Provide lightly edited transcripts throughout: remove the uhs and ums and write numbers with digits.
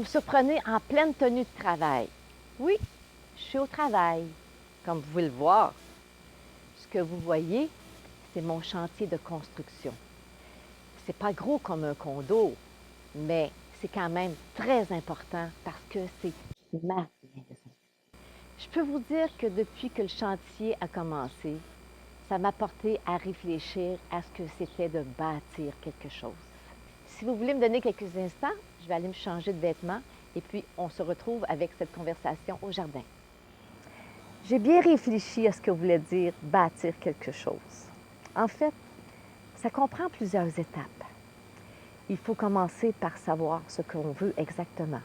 surprenez en pleine tenue de travail. Oui, je suis au travail, comme vous pouvez le voir. Ce que vous voyez, c'est mon chantier de construction. C'est pas gros comme un condo, mais c'est quand même très important parce que c'est ma maison. Je peux vous dire que depuis que le chantier a commencé, ça m'a porté à réfléchir à ce que c'était de bâtir quelque chose. Si vous voulez me donner quelques instants, je vais aller me changer de vêtements et puis on se retrouve avec cette conversation au jardin. J'ai bien réfléchi à ce que voulait dire bâtir quelque chose. En fait, ça comprend plusieurs étapes. Il faut commencer par savoir ce qu'on veut exactement.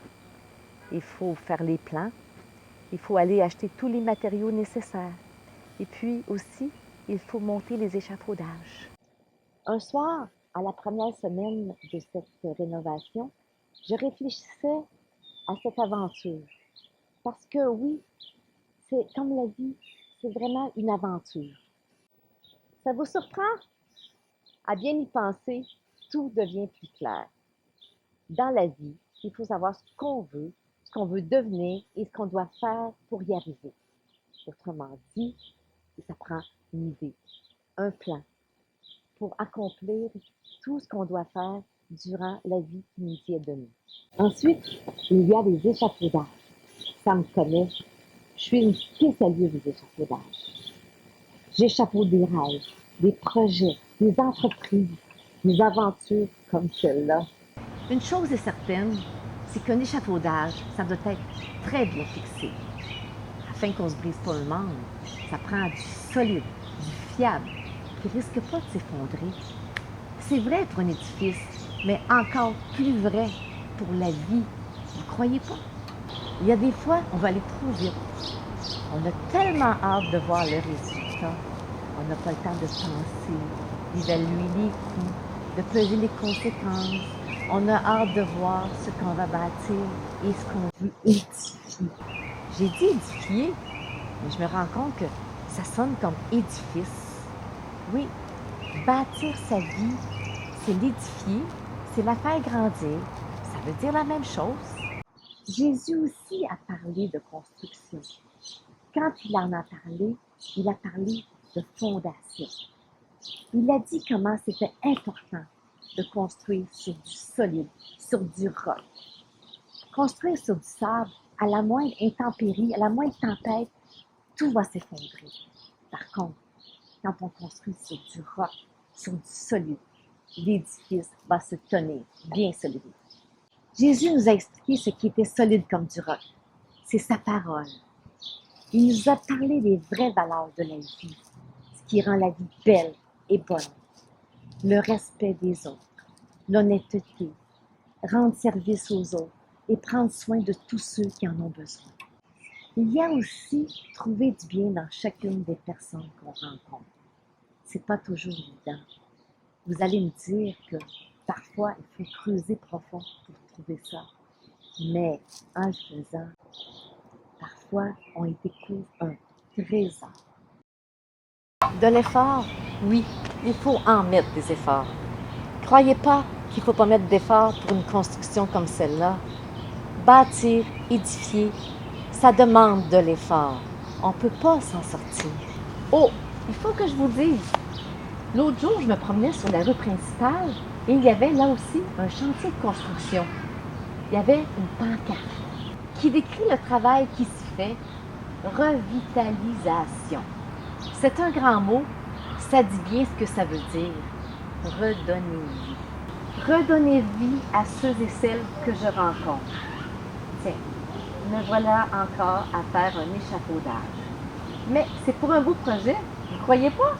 Il faut faire les plans. Il faut aller acheter tous les matériaux nécessaires. Et puis aussi, il faut monter les échafaudages. Un soir, à la première semaine de cette rénovation, je réfléchissais à cette aventure. Parce que oui, c'est comme la vie, c'est vraiment une aventure. Ça vous surprend? À bien y penser, tout devient plus clair. Dans la vie, il faut savoir ce qu'on veut devenir et ce qu'on doit faire pour y arriver. Autrement dit, ça prend une idée, un plan pour accomplir tout ce qu'on doit faire durant la vie qui nous y est donnée. Ensuite, il y a les échafaudages. Ça me connaît. Je suis une spécialiste des échafaudages. J'échafaude des rêves, des projets, des entreprises, des aventures comme celle-là. Une chose est certaine, c'est qu'un échafaudage, ça doit être très bien fixé. Afin qu'on ne se brise pas le membre, ça prend du solide, du fiable, qui ne risque pas de s'effondrer. C'est vrai pour un édifice, mais encore plus vrai pour la vie. Vous ne croyez pas? Il y a des fois, on va aller trop vite. On a tellement hâte de voir le résultat. On n'a pas le temps de penser, d'évaluer les coûts, de peser les conséquences. On a hâte de voir ce qu'on va bâtir et ce qu'on veut édifier. J'ai dit édifier, mais je me rends compte que ça sonne comme édifice. Oui, bâtir sa vie, c'est l'édifier, c'est la faire grandir. Ça veut dire la même chose. Jésus aussi a parlé de construction. Quand il en a parlé, il a parlé de fondation. Il a dit comment c'était important de construire sur du solide, sur du roc. Construire sur du sable, à la moindre intempérie, à la moindre tempête, tout va s'effondrer. Par contre, quand on construit sur du roc, sur du solide, l'édifice va se tenir bien solide. Jésus nous a expliqué ce qui était solide comme du roc. C'est sa parole. Il nous a parlé des vraies valeurs de la vie, ce qui rend la vie belle et bonne. Le respect des autres, l'honnêteté, rendre service aux autres et prendre soin de tous ceux qui en ont besoin. Il y a aussi trouver du bien dans chacune des personnes qu'on rencontre. C'est pas toujours évident. Vous allez me dire que parfois il faut creuser profond pour trouver ça. Mais en le faisant, parfois on y découvre un trésor. De l'effort, oui, il faut en mettre des efforts. Croyez pas qu'il ne faut pas mettre d'efforts pour une construction comme celle-là. Bâtir, édifier, ça demande de l'effort. On ne peut pas s'en sortir. Oh, il faut que je vous dise, l'autre jour, je me promenais sur la rue principale et il y avait là aussi un chantier de construction. Il y avait une pancarte qui décrit le travail qui s'y fait, revitalisation. C'est un grand mot, ça dit bien ce que ça veut dire, redonner vie. Redonner vie à ceux et celles que je rencontre. Tiens, me voilà encore à faire un échafaudage. Mais c'est pour un beau projet, vous ne croyez pas?